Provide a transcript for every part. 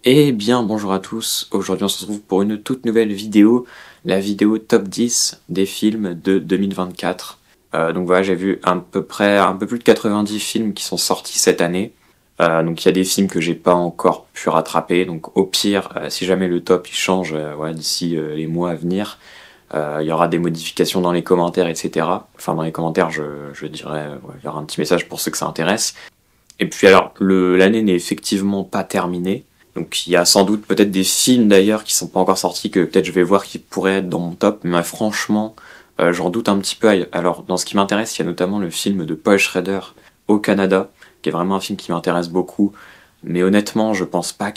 Eh bien, bonjour à tous. Aujourd'hui, on se retrouve pour une toute nouvelle vidéo, la vidéo top 10 des films de 2024. Donc voilà, j'ai vu à peu près un peu plus de 90 films qui sont sortis cette année. Donc il y a des films que j'ai pas encore pu rattraper. Donc au pire, si jamais le top il change voilà, d'ici les mois à venir, il y aura des modifications dans les commentaires, etc. Enfin dans les commentaires, je dirais, ouais, il y aura un petit message pour ceux que ça intéresse. Et puis alors, l'année n'est effectivement pas terminée. Donc il y a sans doute peut-être des films d'ailleurs qui sont pas encore sortis que peut-être je vais voir qui pourraient être dans mon top. Mais franchement, j'en doute un petit peu. Alors dans ce qui m'intéresse, il y a notamment le film de Paul Schrader au Canada, qui est vraiment un film qui m'intéresse beaucoup. Mais honnêtement, je pense pas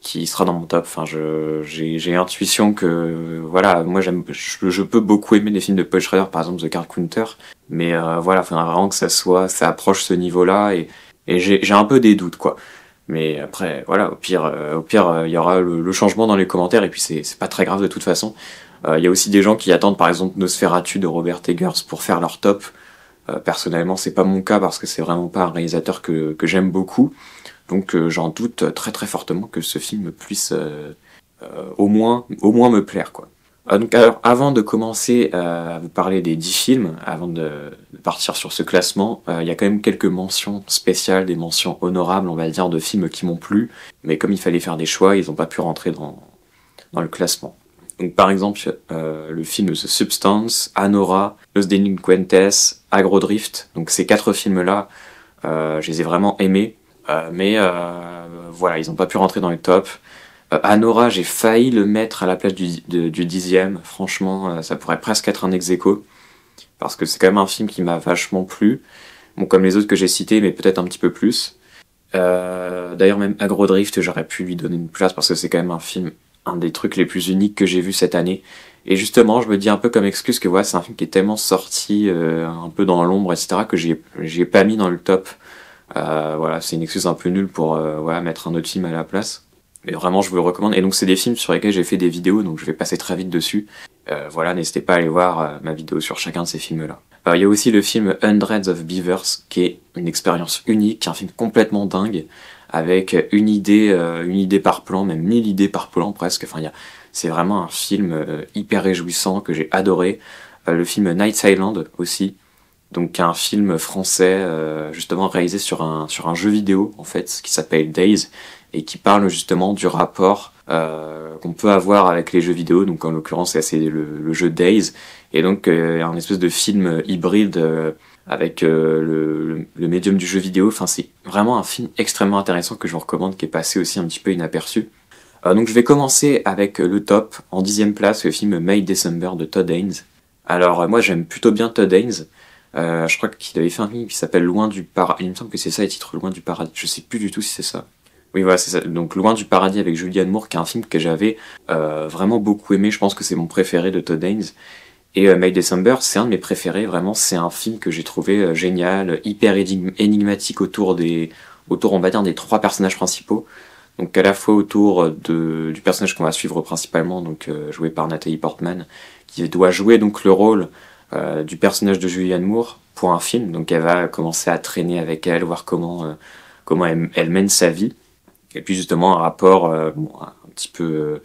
qu'il sera dans mon top. Enfin, j'ai l'intuition que voilà, moi je peux beaucoup aimer les films de Paul Schrader, par exemple The Card Counter. Mais voilà, il faudra vraiment que ça approche ce niveau-là et j'ai un peu des doutes, quoi. Mais après, voilà, au pire, il y aura le changement dans les commentaires, et puis c'est pas très grave de toute façon. Il y a aussi des gens qui attendent, par exemple, Nosferatu de Robert Eggers pour faire leur top. Personnellement, c'est pas mon cas parce que c'est vraiment pas un réalisateur que j'aime beaucoup. Donc j'en doute très très fortement que ce film puisse au moins me plaire, quoi. Donc alors, avant de commencer à vous parler des 10 films, avant de partir sur ce classement, il y a quand même quelques mentions spéciales, des mentions honorables, on va dire, de films qui m'ont plu, mais comme il fallait faire des choix, ils n'ont pas pu rentrer dans le classement. Donc par exemple, le film The Substance, Anora, Los Delinquentes, Agrodrift, donc ces 4 films-là, je les ai vraiment aimés, mais voilà, ils n'ont pas pu rentrer dans les tops. Anora, j'ai failli le mettre à la place du 10e. Franchement, ça pourrait presque être un ex-aequo. Parce que c'est quand même un film qui m'a vachement plu. Bon, comme les autres que j'ai cités, mais peut-être un petit peu plus. D'ailleurs, même Agrodrift, j'aurais pu lui donner une place parce que c'est quand même un film, un des trucs les plus uniques que j'ai vu cette année. Et justement, je me dis un peu comme excuse que voilà, c'est un film qui est tellement sorti un peu dans l'ombre, etc., que j'ai pas mis dans le top. Voilà, c'est une excuse un peu nulle pour voilà, mettre un autre film à la place. Mais vraiment, je vous le recommande. Et donc, c'est des films sur lesquels j'ai fait des vidéos, donc je vais passer très vite dessus. Voilà, n'hésitez pas à aller voir ma vidéo sur chacun de ces films-là. Il y a aussi le film Hundreds of Beavers, qui est une expérience unique, un film complètement dingue, avec une idée par plan, même 1000 idées par plan presque. Enfin, c'est vraiment un film hyper réjouissant que j'ai adoré. Le film Night Island aussi, donc un film français justement réalisé sur un jeu vidéo en fait, qui s'appelle Days, et qui parle justement du rapport qu'on peut avoir avec les jeux vidéo. Donc en l'occurrence c'est le jeu Days, et donc un espèce de film hybride avec le médium du jeu vidéo. Enfin, c'est vraiment un film extrêmement intéressant que je vous recommande, qui est passé aussi un petit peu inaperçu. Donc je vais commencer avec le top. En 10e place, le film May December de Todd Haynes. Alors moi j'aime plutôt bien Todd Haynes. Je crois qu'il avait fait un film qui s'appelle Loin du Paradis. Il me semble que c'est ça le titre, Loin du Paradis. Je sais plus du tout si c'est ça. Oui, voilà, c'est ça. Donc Loin du Paradis avec Julianne Moore, qui est un film que j'avais vraiment beaucoup aimé. Je pense que c'est mon préféré de Todd Haynes. Et May December, c'est un de mes préférés, vraiment. C'est un film que j'ai trouvé génial, hyper énigmatique autour, on va dire, des 3 personnages principaux. Donc à la fois autour du personnage qu'on va suivre principalement, donc joué par Nathalie Portman, qui doit jouer donc le rôle du personnage de Julianne Moore pour un film. Donc elle va commencer à traîner avec elle, voir comment elle mène sa vie. Et puis justement un rapport bon, un petit peu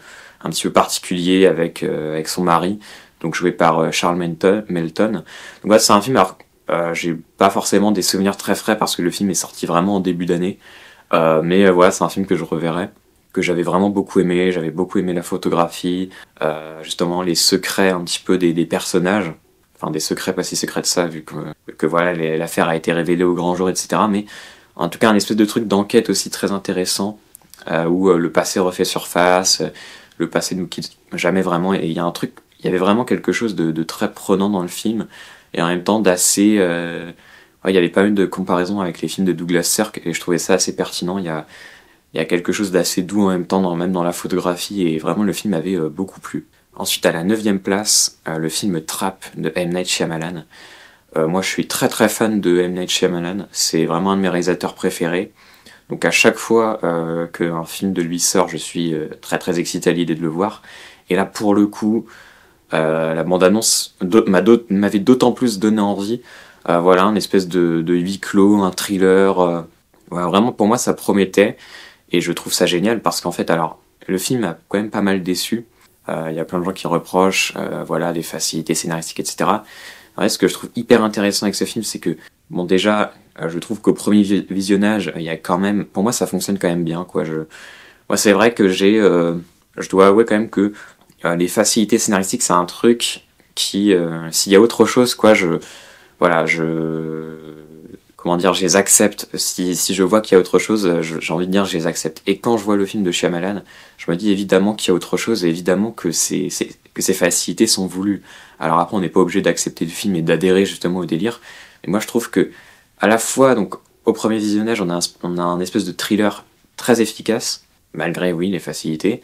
particulier avec son mari, donc joué par Charles Melton. Donc voilà, c'est un film, alors j'ai pas forcément des souvenirs très frais parce que le film est sorti vraiment en début d'année, mais voilà, c'est un film que je reverrai, que j'avais vraiment beaucoup aimé. J'avais beaucoup aimé la photographie, justement les secrets un petit peu des personnages. Enfin, des secrets, pas si secrets de ça, vu que voilà, l'affaire a été révélée au grand jour, etc. Mais en tout cas, un espèce de truc d'enquête aussi très intéressant, où le passé refait surface, le passé nous quitte jamais vraiment, et il y avait vraiment quelque chose de très prenant dans le film, et en même temps d'assez... ouais, il y avait pas mal de comparaisons avec les films de Douglas Sirk, et je trouvais ça assez pertinent. Il y a quelque chose d'assez doux en même temps, même dans la photographie, et vraiment le film m'avait beaucoup plu. Ensuite, à la 9e place, le film Trap de M. Night Shyamalan. Moi, je suis très très fan de M. Night Shyamalan. C'est vraiment un de mes réalisateurs préférés. Donc à chaque fois qu'un film de lui sort, je suis très très excité à l'idée de le voir. Et là, pour le coup, la bande-annonce m'avait d'autant plus donné envie. Voilà, une espèce de huis clos, un thriller. Voilà, vraiment, pour moi, ça promettait. Et je trouve ça génial parce qu'en fait, alors, le film a quand même pas mal déçu. Il y a plein de gens qui reprochent, voilà, les facilités scénaristiques, etc. Ouais, ce que je trouve hyper intéressant avec ce film, c'est que, bon, déjà, je trouve qu'au premier visionnage, il y a quand même, pour moi, ça fonctionne quand même bien, quoi. Moi, c'est vrai que je dois avouer quand même que les facilités scénaristiques, c'est un truc qui, s'il y a autre chose, quoi, voilà, comment dire, je les accepte. Si je vois qu'il y a autre chose, j'ai envie de dire, je les accepte. Et quand je vois le film de Shyamalan, je me dis évidemment qu'il y a autre chose, et évidemment que que ces facilités sont voulues. Alors après, on n'est pas obligé d'accepter le film et d'adhérer justement au délire. Mais moi, je trouve que, à la fois, donc, au premier visionnage, on a un espèce de thriller très efficace, malgré, oui, les facilités.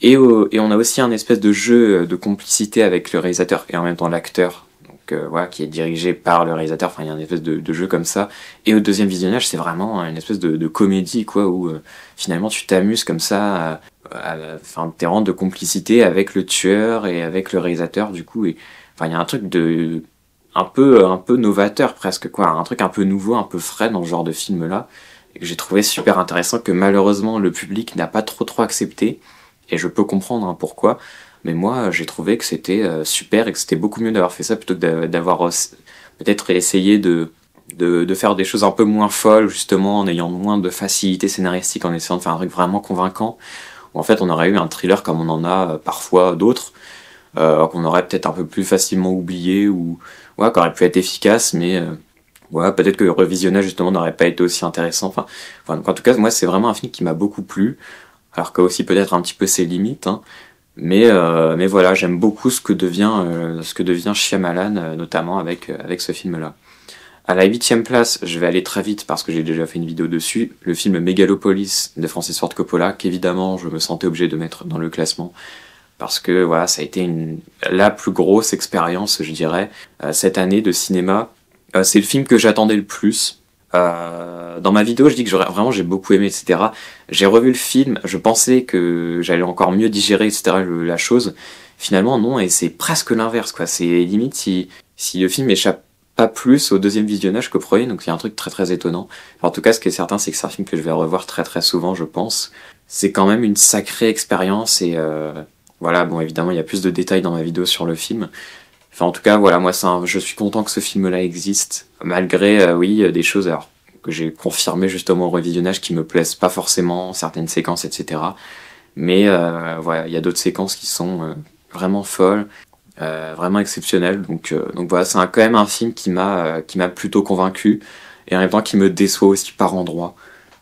Et on a aussi un espèce de jeu de complicité avec le réalisateur et en même temps l'acteur, donc voilà, qui est dirigé par le réalisateur. Enfin, il y a un espèce de jeu comme ça. Et au deuxième visionnage, c'est vraiment une espèce de comédie, quoi, où finalement tu t'amuses comme ça, enfin, t'es rendu de complicité avec le tueur et avec le réalisateur, du coup. Et enfin, il y a un truc de un peu novateur presque, quoi, un truc un peu nouveau, un peu frais dans ce genre de film-là, et que j'ai trouvé super intéressant, que malheureusement le public n'a pas trop accepté. Et je peux comprendre hein, pourquoi, mais moi j'ai trouvé que c'était super et que c'était beaucoup mieux d'avoir fait ça plutôt que d'avoir peut-être essayé de faire des choses un peu moins folles, justement, en ayant moins de facilité scénaristique, en essayant de faire un truc vraiment convaincant, où en fait on aurait eu un thriller comme on en a parfois d'autres, qu'on aurait peut-être un peu plus facilement oublié, ou ouais, qui aurait pu être efficace, mais ouais, peut-être que le revisionnage justement n'aurait pas été aussi intéressant. Donc, en tout cas, moi c'est vraiment un film qui m'a beaucoup plu, alors qu'a aussi peut-être un petit peu ses limites, hein. Mais voilà, j'aime beaucoup ce que devient Shyamalan, notamment avec ce film-là. À la 8e place, je vais aller très vite parce que j'ai déjà fait une vidéo dessus, le film Megalopolis de Francis Ford Coppola, qu'évidemment je me sentais obligé de mettre dans le classement, parce que voilà, ça a été la plus grosse expérience, je dirais, cette année de cinéma. C'est le film que j'attendais le plus. Dans ma vidéo, je dis que vraiment j'ai beaucoup aimé, etc. J'ai revu le film, je pensais que j'allais encore mieux digérer, etc. La chose. Finalement, non, et c'est presque l'inverse, quoi. C'est limite si le film échappe pas plus au deuxième visionnage qu'au premier, donc il y a un truc très étonnant. En tout cas, ce qui est certain, c'est que c'est un film que je vais revoir très souvent, je pense. C'est quand même une sacrée expérience et voilà, bon, évidemment, il y a plus de détails dans ma vidéo sur le film. Enfin, en tout cas, voilà, moi, je suis content que ce film-là existe, malgré, oui, des choses alors, que j'ai confirmé justement au revisionnage qui me plaisent pas forcément, certaines séquences, etc. Mais voilà, il y a d'autres séquences qui sont vraiment folles, vraiment exceptionnelles. Donc voilà, c'est quand même un film qui m'a plutôt convaincu, et en même temps qui me déçoit aussi par endroits.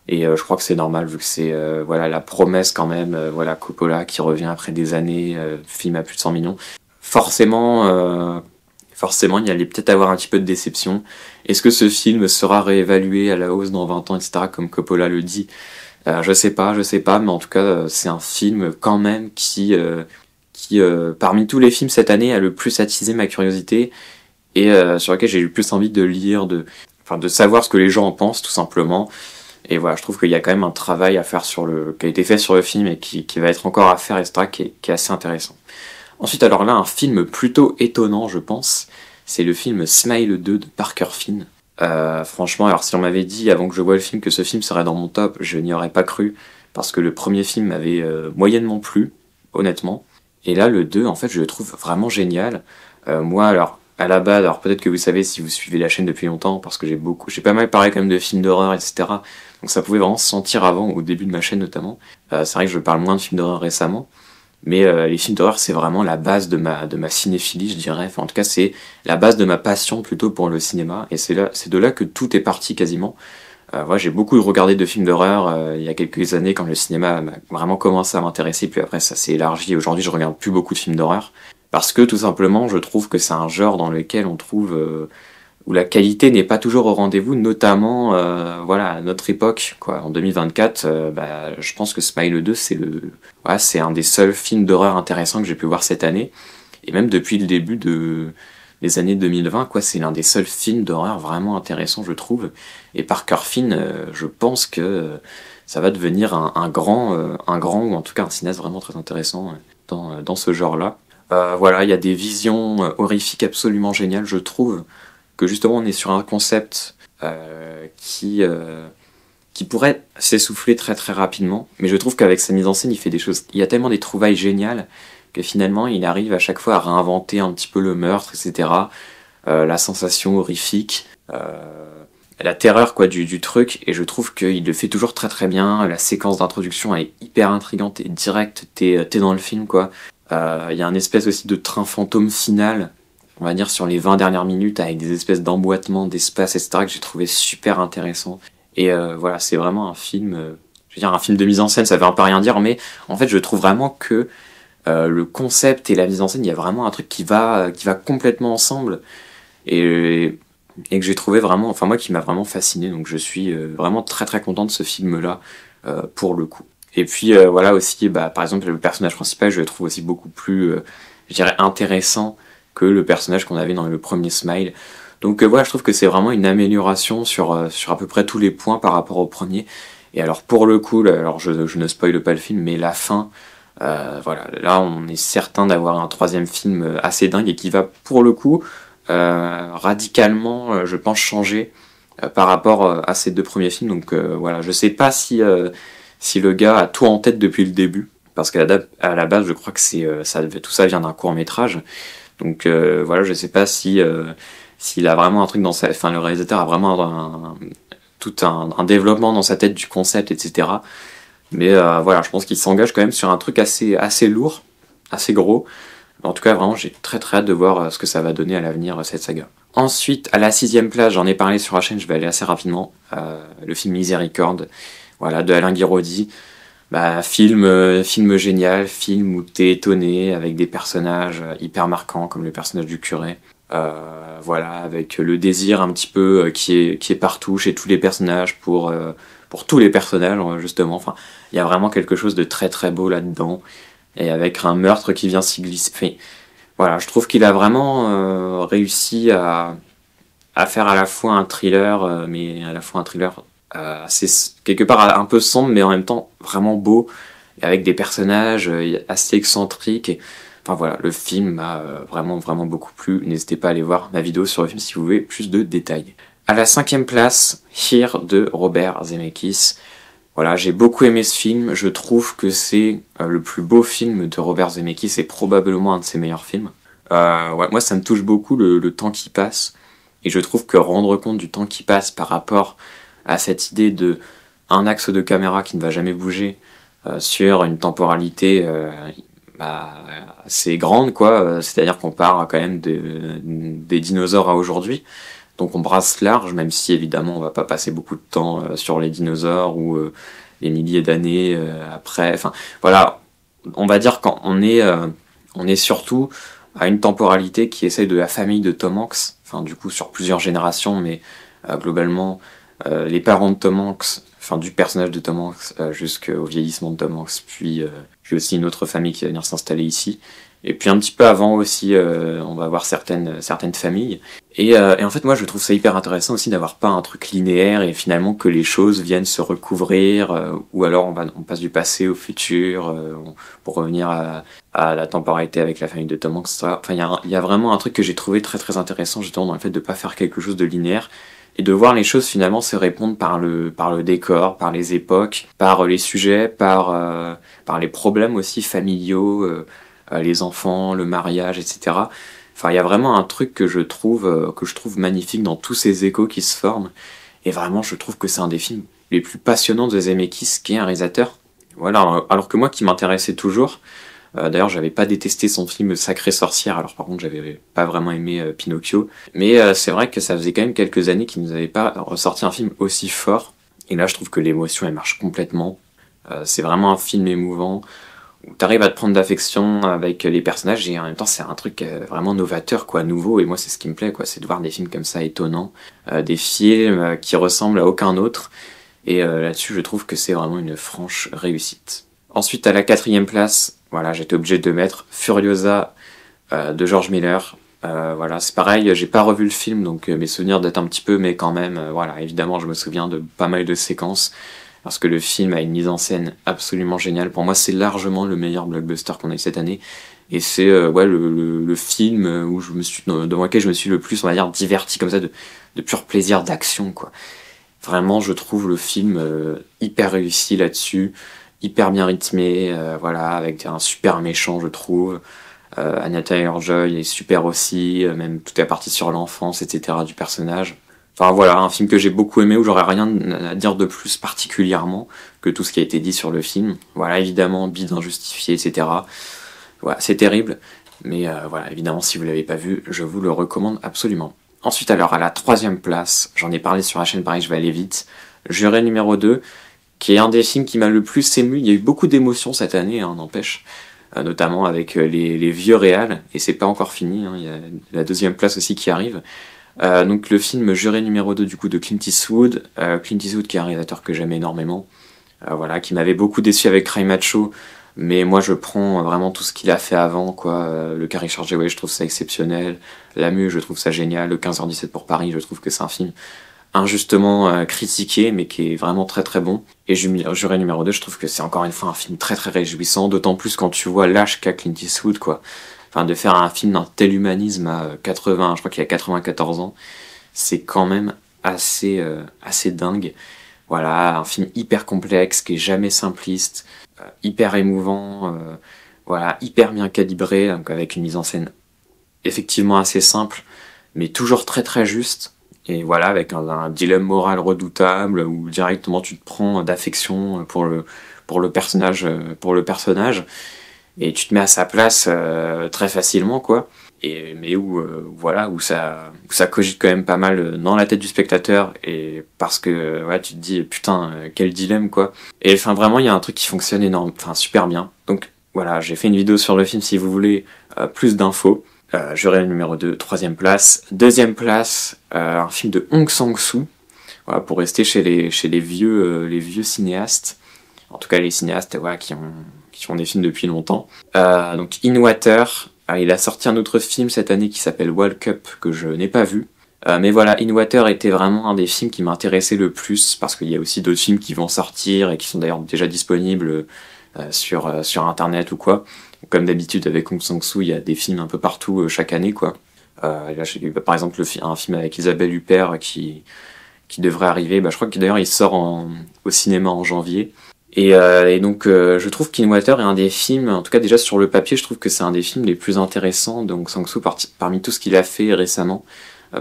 Et je crois que c'est normal vu que c'est voilà la promesse quand même, voilà Coppola qui revient après des années, film à plus de 100 millions. Forcément, forcément, il y allait peut-être avoir un petit peu de déception. Est-ce que ce film sera réévalué à la hausse dans 20 ans, etc., comme Coppola le dit? Je sais pas, mais en tout cas, c'est un film quand même qui parmi tous les films cette année, a le plus attisé ma curiosité et sur lequel j'ai eu le plus envie de lire, de savoir ce que les gens en pensent, tout simplement. Et voilà, je trouve qu'il y a quand même un travail à faire qui a été fait sur le film et qui va être encore à faire, etc., qui est assez intéressant. Ensuite, alors là, un film plutôt étonnant, je pense, c'est le film Smile 2 de Parker Finn. Franchement, alors si on m'avait dit avant que je voie le film que ce film serait dans mon top, je n'y aurais pas cru, parce que le premier film m'avait moyennement plu, honnêtement. Et là, le 2, en fait, je le trouve vraiment génial. Moi, alors, à la base, alors peut-être que vous savez si vous suivez la chaîne depuis longtemps, parce que j'ai pas mal parlé quand même de films d'horreur, etc. Donc ça pouvait vraiment se sentir avant, au début de ma chaîne notamment. C'est vrai que je parle moins de films d'horreur récemment, mais les films d'horreur c'est vraiment la base de ma cinéphilie, je dirais. Enfin, en tout cas, c'est la base de ma passion plutôt pour le cinéma, et c'est de là que tout est parti quasiment. Moi, j'ai beaucoup regardé de films d'horreur il y a quelques années quand le cinéma m'a vraiment commencé à m'intéresser, puis après ça s'est élargi. Aujourd'hui, je regarde plus beaucoup de films d'horreur parce que tout simplement, je trouve que c'est un genre dans lequel on trouve où la qualité n'est pas toujours au rendez-vous, notamment voilà à notre époque, quoi. En 2024, je pense que Smile 2 c'est un des seuls films d'horreur intéressants que j'ai pu voir cette année, et même depuis le début des années 2020, quoi, c'est l'un des seuls films d'horreur vraiment intéressants, je trouve. Et Parker Finn, je pense que ça va devenir un grand, ou en tout cas un cinéaste vraiment très intéressant dans ce genre-là. Voilà, il y a des visions horrifiques absolument géniales, je trouve, que justement on est sur un concept qui pourrait s'essouffler très très rapidement, mais je trouve qu'avec sa mise en scène, il fait des choses, il y a tellement des trouvailles géniales que finalement il arrive à chaque fois à réinventer un petit peu le meurtre, etc. La sensation horrifique, la terreur quoi du truc, et je trouve qu'il le fait toujours très très bien. La séquence d'introduction elle est hyper intrigante et directe, t'es dans le film quoi. Il y a un espèce aussi de train fantôme final, on va dire sur les 20 dernières minutes, avec des espèces d'emboîtements d'espace, etc. que j'ai trouvé super intéressant. Et voilà, c'est vraiment un film, je veux dire un film de mise en scène, ça veut un peu rien dire, mais en fait je trouve vraiment que le concept et la mise en scène, il y a vraiment un truc qui va complètement ensemble. Et que j'ai trouvé vraiment, enfin moi qui m'a vraiment fasciné, donc je suis vraiment très très content de ce film-là, pour le coup. Et puis voilà aussi, bah, par exemple le personnage principal, je le trouve aussi beaucoup plus, je dirais, intéressant que le personnage qu'on avait dans le premier Smile. Donc voilà, je trouve que c'est vraiment une amélioration sur à peu près tous les points par rapport au premier. Et alors pour le coup, là, alors je ne spoile pas le film, mais la fin, voilà, là on est certain d'avoir un troisième film assez dingue et qui va pour le coup radicalement, je pense, changer par rapport à ces deux premiers films. Donc voilà, je sais pas si le gars a tout en tête depuis le début, parce qu'à la base, je crois que tout ça vient d'un court métrage. Donc voilà, je sais pas s'il a vraiment un truc dans sa, enfin le réalisateur a vraiment tout un développement dans sa tête du concept, etc. Mais voilà, je pense qu'il s'engage quand même sur un truc assez lourd, assez gros. En tout cas, vraiment, j'ai très très hâte de voir ce que ça va donner à l'avenir, cette saga. Ensuite, à la 6ème place, j'en ai parlé sur la chaîne, je vais aller assez rapidement, le film Miséricorde, voilà, de Alain Guiraudie. Bah, film génial, film où t'es étonné, avec des personnages hyper marquants, comme le personnage du curé. Voilà, avec le désir un petit peu qui est partout chez tous les personnages, pour tous les personnages, justement. Enfin, il y a vraiment quelque chose de très très beau là-dedans. Et avec un meurtre qui vient s'y glisser. Enfin, voilà, je trouve qu'il a vraiment réussi à faire à la fois un thriller, mais à la fois un thriller assez, quelque part un peu sombre, mais en même temps vraiment beau, et avec des personnages assez excentriques. Enfin voilà, le film m'a vraiment vraiment beaucoup plu. N'hésitez pas à aller voir ma vidéo sur le film si vous voulez plus de détails. À la 5ème place, Here de Robert Zemeckis. Voilà, j'ai beaucoup aimé ce film, je trouve que c'est le plus beau film de Robert Zemeckis, c'est probablement un de ses meilleurs films. Ouais, moi ça me touche beaucoup le temps qui passe, et je trouve que rendre compte du temps qui passe par rapport à cette idée de un axe de caméra qui ne va jamais bouger, sur une temporalité assez grande, quoi, c'est-à-dire qu'on part quand même des dinosaures à aujourd'hui. Donc on brasse large, même si évidemment on va pas passer beaucoup de temps sur les dinosaures ou les milliers d'années après. Enfin voilà, on va dire qu'on est surtout à une temporalité qui essaye de la famille de Tom Hanks. Enfin du coup sur plusieurs générations, mais globalement les parents de Tom Hanks, enfin du personnage de Tom Hanks jusqu'au vieillissement de Tom Hanks, puis aussi une autre famille qui va venir s'installer ici. Et puis un petit peu avant aussi, on va voir certaines familles. Et en fait, moi, je trouve ça hyper intéressant aussi d'avoir pas un truc linéaire et finalement que les choses viennent se recouvrir, ou alors on passe du passé au futur pour revenir à la temporalité avec la famille de Tom Hanks. Enfin, il y a vraiment un truc que j'ai trouvé très très intéressant justement dans le fait de pas faire quelque chose de linéaire et de voir les choses finalement se répondre par le décor, par les époques, par les sujets, par les problèmes aussi familiaux. Les enfants, le mariage, etc. Enfin, il y a vraiment un truc que je trouve magnifique dans tous ces échos qui se forment. Et vraiment, je trouve que c'est un des films les plus passionnants de Zemeckis, qui est un réalisateur. Voilà, alors que moi, qui m'intéressait toujours. D'ailleurs, j'avais pas détesté son film Sacrée sorcière. Alors par contre, j'avais pas vraiment aimé Pinocchio. Mais c'est vrai que ça faisait quand même quelques années qu'il nous avait pas ressorti un film aussi fort. Et là, je trouve que l'émotion, elle marche complètement. C'est vraiment un film émouvant. T'arrives à te prendre d'affection avec les personnages et en même temps c'est un truc vraiment novateur, quoi, nouveau, et moi c'est ce qui me plaît, quoi, c'est de voir des films comme ça étonnants, des films qui ressemblent à aucun autre, et là-dessus je trouve que c'est vraiment une franche réussite. Ensuite à la 4ème place, voilà, j'étais obligé de mettre Furiosa de George Miller. Voilà, c'est pareil, j'ai pas revu le film donc mes souvenirs datent un petit peu, mais quand même, voilà, évidemment je me souviens de pas mal de séquences. Parce que le film a une mise en scène absolument géniale. Pour moi, c'est largement le meilleur blockbuster qu'on a eu cette année. Et c'est ouais, le film où devant lequel je me suis le plus, on va dire, diverti comme ça, de pur plaisir d'action, quoi. Vraiment, je trouve le film hyper réussi là-dessus, hyper bien rythmé, voilà, avec un super méchant, je trouve. Anya Taylor-Joy est super aussi, même toute la partie sur l'enfance, etc. du personnage. Enfin voilà, un film que j'ai beaucoup aimé, où j'aurais rien à dire de plus particulièrement que tout ce qui a été dit sur le film. Voilà, évidemment, bide injustifié, etc. Voilà, c'est terrible, mais voilà, évidemment, si vous l'avez pas vu, je vous le recommande absolument. Ensuite, alors, à la troisième place, j'en ai parlé sur la chaîne, pareil, je vais aller vite, Juré numéro 2, qui est un des films qui m'a le plus ému. Il y a eu beaucoup d'émotions cette année, hein, n'empêche, notamment avec les vieux réals, et c'est pas encore fini, hein, il y a la deuxième place aussi qui arrive. Donc le film Juré numéro 2 du coup de Clint Eastwood, qui est un réalisateur que j'aime énormément, voilà, qui m'avait beaucoup déçu avec Cry Macho, mais moi je prends vraiment tout ce qu'il a fait avant, quoi. Le Carrie Chargé, ouais, je trouve ça exceptionnel. La Mue, je trouve ça génial. Le 15h17 pour Paris, je trouve que c'est un film injustement critiqué, mais qui est vraiment très très bon. Et Juré numéro 2, je trouve que c'est encore une fois un film très très réjouissant, d'autant plus quand tu vois l'âge qu'a Clint Eastwood, quoi. Enfin, de faire un film d'un tel humanisme à 80, je crois qu'il a 94 ans, c'est quand même assez dingue. Voilà, un film hyper complexe, qui est jamais simpliste, hyper émouvant, voilà, hyper bien calibré, donc avec une mise en scène effectivement assez simple, mais toujours très très juste. Et voilà, avec un dilemme moral redoutable, où directement tu te prends d'affection pour le personnage, et tu te mets à sa place très facilement, quoi. Mais voilà, où ça cogite quand même pas mal dans la tête du spectateur, et parce que ouais, tu te dis putain, quel dilemme, quoi. Et enfin vraiment, il y a un truc qui fonctionne super bien. Donc voilà, j'ai fait une vidéo sur le film si vous voulez plus d'infos. Juré numéro 2, troisième place. Deuxième place, un film de Hong Sang-soo. Voilà, pour rester chez les vieux cinéastes. En tout cas, les cinéastes, voilà, qui font des films depuis longtemps. Donc, In Water. Il a sorti un autre film cette année qui s'appelle Walk Up, que je n'ai pas vu. Mais voilà, In Water était vraiment un des films qui m'intéressait le plus, parce qu'il y a aussi d'autres films qui vont sortir, et qui sont d'ailleurs déjà disponibles sur Internet ou quoi. Comme d'habitude avec Hong Sang-soo, il y a des films un peu partout chaque année, quoi. Là, par exemple, un film avec Isabelle Huppert qui devrait arriver. Je crois que d'ailleurs il sort au cinéma en janvier. Et donc je trouve qu'In Water est un des films, en tout cas déjà sur le papier, je trouve que c'est un des films les plus intéressants de Hong Sang-soo parmi tout ce qu'il a fait récemment.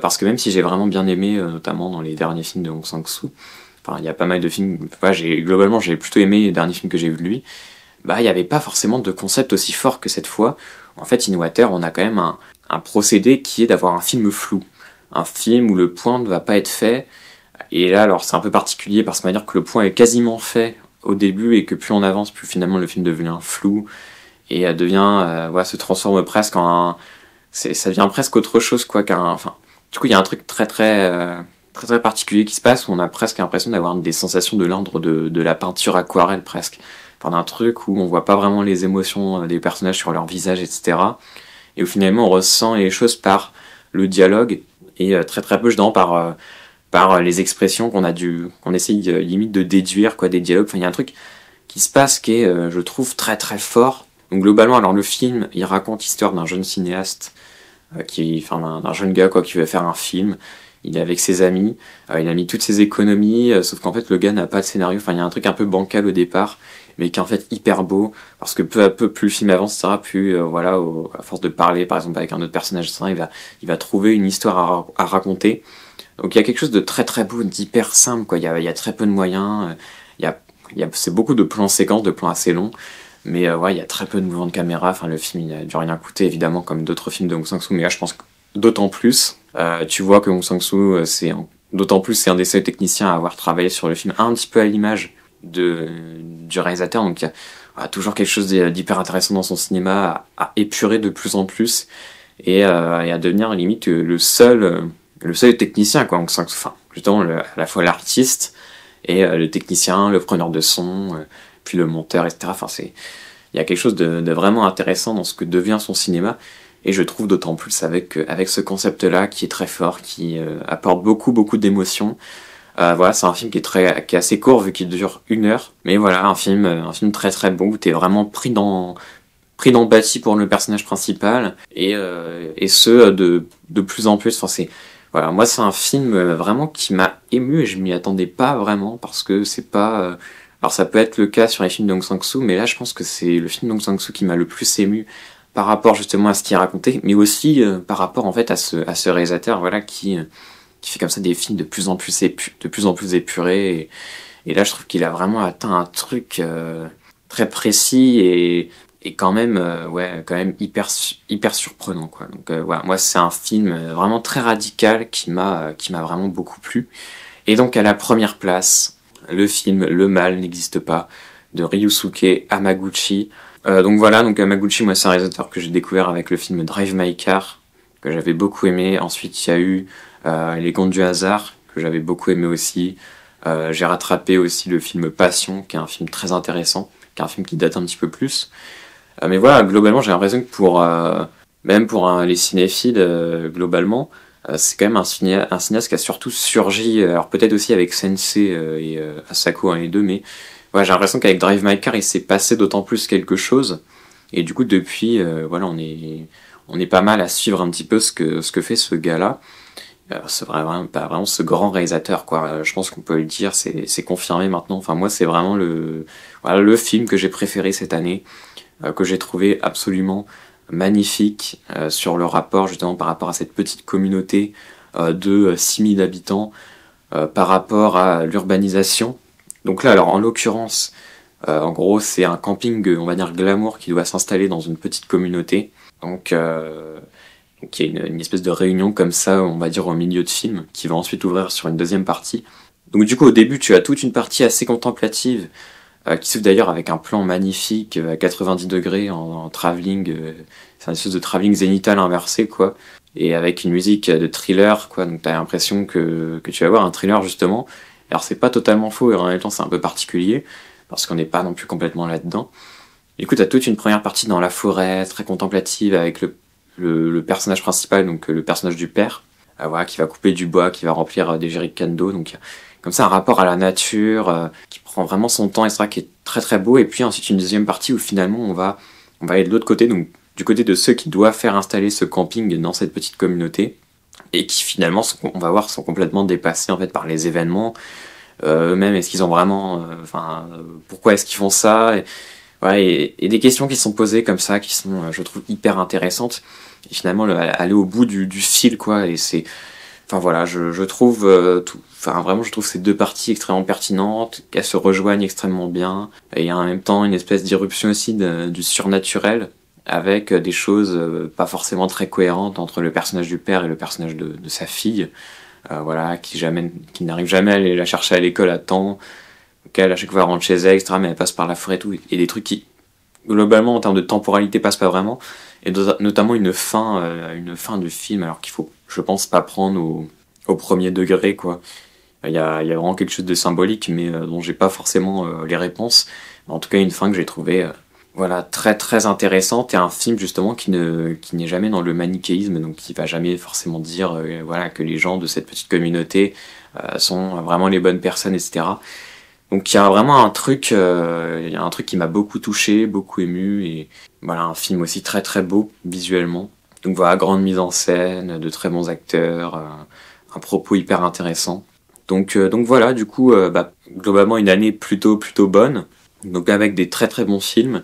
Parce que même si j'ai vraiment bien aimé, notamment dans les derniers films de Hong Sang-soo, enfin il y a pas mal de films, globalement j'ai plutôt aimé les derniers films que j'ai vus de lui, il n'y avait pas forcément de concept aussi fort que cette fois. En fait, In Water, on a quand même un procédé qui est d'avoir un film flou. Un film où le point ne va pas être fait. Et là, alors c'est un peu particulier parce qu'on va dire que le point est quasiment fait au début, et que plus on avance, plus finalement le film devient flou et se transforme presque ça devient presque autre chose, quoi, du coup il y a un truc très très particulier qui se passe, où on a presque l'impression d'avoir des sensations de l'ordre de la peinture aquarelle presque, d'un truc où on voit pas vraiment les émotions des personnages sur leur visage, etc. Et où finalement on ressent les choses par le dialogue, et très très peu justement par les expressions qu'on essaye limite de déduire, quoi, des dialogues. Enfin, il y a un truc qui se passe qui est, je trouve, très très fort. Donc globalement, alors le film, il raconte l'histoire d'un jeune cinéaste, d'un jeune gars, quoi, qui veut faire un film. Il est avec ses amis, il a mis toutes ses économies, sauf qu'en fait le gars n'a pas de scénario. Enfin, il y a un truc un peu bancal au départ, mais qui est en fait hyper beau, parce que peu à peu, plus le film avance, etc., plus à force de parler, par exemple avec un autre personnage, etc., il va trouver une histoire à raconter. Donc il y a quelque chose de très très beau, d'hyper simple, quoi. Il y a très peu de moyens, c'est beaucoup de plans séquences, de plans assez longs, mais il y a très peu de mouvements de caméra. Enfin, le film, il a dû rien coûter, évidemment, comme d'autres films de Hong Sang-soo, mais là je pense que d'autant plus. Tu vois que Hong Sang-soo, d'autant plus c'est un des seuls techniciens à avoir travaillé sur le film un petit peu à l'image du réalisateur, donc il y a toujours quelque chose d'hyper intéressant dans son cinéma, à épurer de plus en plus, et à devenir limite le seul technicien, quoi. Enfin, justement, à la fois l'artiste et le technicien, le preneur de son, puis le monteur, etc. Enfin, il y a quelque chose de vraiment intéressant dans ce que devient son cinéma, et je trouve d'autant plus avec ce concept-là qui est très fort, qui apporte beaucoup beaucoup d'émotions. C'est un film qui est assez court vu qu'il dure 1 heure, mais voilà, un film très très bon, où t'es vraiment pris d'empathie pour le personnage principal, et ce de plus en plus. Enfin, Voilà, moi c'est un film vraiment qui m'a ému et je m'y attendais pas vraiment parce que c'est pas... alors ça peut être le cas sur les films d'Aung San-soo, mais là je pense que c'est le film d'Aung San-soo qui m'a le plus ému par rapport justement à ce qu'il racontait, mais aussi par rapport en fait à ce réalisateur voilà, qui fait comme ça des films de plus en plus épurés. Et là je trouve qu'il a vraiment atteint un truc très précis et quand même, ouais, quand même hyper surprenant, quoi. Donc voilà, moi c'est un film vraiment très radical qui m'a vraiment beaucoup plu. Et donc à la première place, le film Le Mal n'existe pas de Ryusuke Hamaguchi. Donc voilà, donc Hamaguchi, moi c'est un réalisateur que j'ai découvert avec le film Drive My Car que j'avais beaucoup aimé. Ensuite il y a eu Les Contes du hasard que j'avais beaucoup aimé aussi. J'ai rattrapé aussi le film Passion, qui est un film très intéressant, qui est un film qui date un petit peu plus. Mais voilà, globalement, j'ai l'impression que même pour les cinéphiles, globalement, c'est quand même un cinéaste qui a surtout surgi, alors peut-être aussi avec Sensei et Asako, hein, les deux, mais voilà, j'ai l'impression qu'avec Drive My Car, il s'est passé d'autant plus quelque chose. Et du coup, depuis, voilà, on est pas mal à suivre un petit peu ce que fait ce gars-là. C'est vraiment, pas vraiment ce grand réalisateur, quoi. Je pense qu'on peut le dire, c'est confirmé maintenant. Enfin, moi, c'est vraiment voilà, le film que j'ai préféré cette année, que j'ai trouvé absolument magnifique sur le rapport justement par rapport à cette petite communauté de 6000 habitants par rapport à l'urbanisation. Donc là, alors en l'occurrence, en gros, c'est un camping, on va dire glamour, qui doit s'installer dans une petite communauté. Donc il y a une espèce de réunion comme ça, on va dire au milieu de film, qui va ensuite ouvrir sur une deuxième partie. Donc du coup, au début, tu as toute une partie assez contemplative, qui s'ouvre d'ailleurs avec un plan magnifique à 90 degrés en travelling, c'est une espèce de travelling zénital inversé, quoi, et avec une musique de thriller, quoi, donc t'as l'impression que tu vas voir un thriller justement. Alors c'est pas totalement faux, et en même temps c'est un peu particulier, parce qu'on n'est pas non plus complètement là-dedans. Du coup, t'as toute une première partie dans la forêt, très contemplative, avec le personnage principal, donc le personnage du père, voilà, qui va couper du bois, qui va remplir des jerrycans d'eau, donc comme ça un rapport à la nature qui prend vraiment son temps, etc., qui est très très beau. Et puis ensuite une deuxième partie où finalement on va aller de l'autre côté, donc du côté de ceux qui doivent faire installer ce camping dans cette petite communauté, et qui finalement, on va voir, sont complètement dépassés en fait par les événements. Eux-mêmes, est-ce qu'ils ont vraiment, pourquoi est-ce qu'ils font ça, et des questions qui sont posées comme ça, qui sont, je trouve, hyper intéressantes. Et finalement, aller au bout du fil, quoi. Et c'est, enfin voilà, je trouve vraiment, je trouve ces deux parties extrêmement pertinentes, qu'elles se rejoignent extrêmement bien. Et il y a en même temps une espèce d'irruption aussi du surnaturel, avec des choses pas forcément très cohérentes entre le personnage du père et le personnage de sa fille. Voilà, qui n'arrive jamais à aller la chercher à l'école à temps, qu'elle à chaque fois rentre chez elle, etc., mais elle passe par la forêt et tout, et des trucs qui, globalement, en termes de temporalité, passent pas vraiment, et notamment une fin du film, alors qu'il faut, je pense, pas prendre au premier degré, quoi. Il y a vraiment quelque chose de symbolique, mais dont j'ai pas forcément les réponses. En tout cas, une fin que j'ai trouvée voilà, très très intéressante, et un film justement qui n'est jamais dans le manichéisme, donc qui va jamais forcément dire voilà, que les gens de cette petite communauté sont vraiment les bonnes personnes, etc. Donc il y a vraiment il y a un truc qui m'a beaucoup touché, beaucoup ému, et voilà, un film aussi très très beau visuellement. Donc voilà, grande mise en scène, de très bons acteurs, un propos hyper intéressant. Donc voilà, du coup, globalement une année plutôt bonne, donc avec des très très bons films,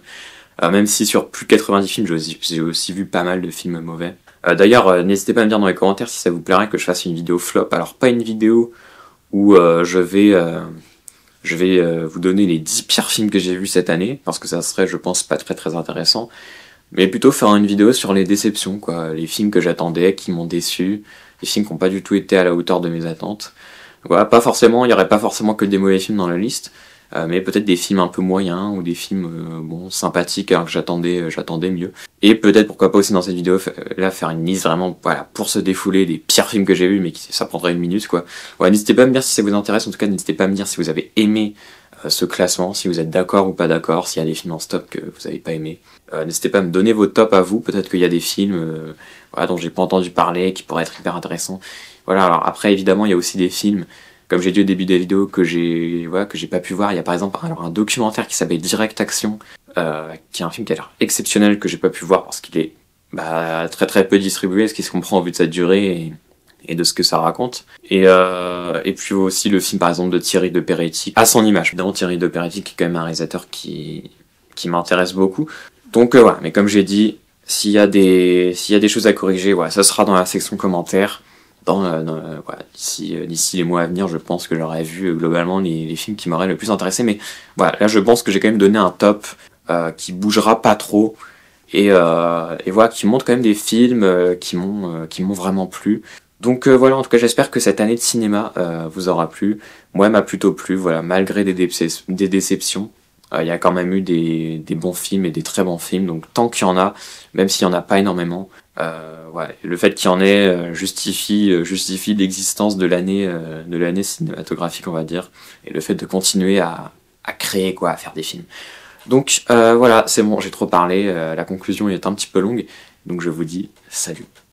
même si sur plus de 90 films, j'ai aussi vu pas mal de films mauvais. D'ailleurs, n'hésitez pas à me dire dans les commentaires si ça vous plairait que je fasse une vidéo flop. Alors pas une vidéo où je vais vous donner les 10 pires films que j'ai vus cette année, parce que ça serait, je pense, pas très très intéressant, mais plutôt faire une vidéo sur les déceptions, quoi, les films que j'attendais, qui m'ont déçu, les films qui n'ont pas du tout été à la hauteur de mes attentes. Voilà, il y aurait pas forcément que des mauvais films dans la liste, mais peut-être des films un peu moyens, ou des films sympathiques, alors que j'attendais mieux. Et peut-être, pourquoi pas aussi dans cette vidéo, là, faire une liste vraiment, voilà, pour se défouler des pires films que j'ai vus, mais ça prendrait une minute, quoi. Ouais, n'hésitez pas à me dire si ça vous intéresse, en tout cas, n'hésitez pas à me dire si vous avez aimé ce classement, si vous êtes d'accord ou pas d'accord, s'il y a des films en stop que vous avez pas aimé. N'hésitez pas à me donner vos tops à vous, peut-être qu'il y a des films voilà, dont j'ai pas entendu parler, qui pourraient être hyper intéressants. Voilà, alors après, évidemment, il y a aussi des films, comme j'ai dit au début de la vidéo, que j'ai pas pu voir. Il y a par exemple un documentaire qui s'appelle Direct Action, qui est un film qui a l'air exceptionnel, que j'ai pas pu voir parce qu'il est très très peu distribué, ce qui se comprend au vu de sa durée, et de ce que ça raconte. Et puis aussi le film par exemple de Thierry de Peretti, à son image. Évidemment Thierry de Peretti qui est quand même un réalisateur qui m'intéresse beaucoup. Donc voilà, mais comme j'ai dit, s'il y a des choses à corriger, voilà, ça sera dans la section commentaires. Voilà, d'ici les mois à venir, je pense que j'aurai vu globalement les films qui m'auraient le plus intéressé. Mais voilà, là je pense que j'ai quand même donné un top qui bougera pas trop et voilà, qui montre quand même des films qui m'ont vraiment plu. Donc voilà, en tout cas j'espère que cette année de cinéma vous aura plu. Moi elle m'a plutôt plu, voilà, malgré des déceptions. Il y a quand même eu des bons films et des très bons films, donc tant qu'il y en a, même s'il n'y en a pas énormément, ouais, le fait qu'il y en ait justifie l'existence de l'année cinématographique, on va dire, et le fait de continuer à créer, quoi, à faire des films. Donc voilà, c'est bon, j'ai trop parlé, la conclusion est un petit peu longue, donc je vous dis salut.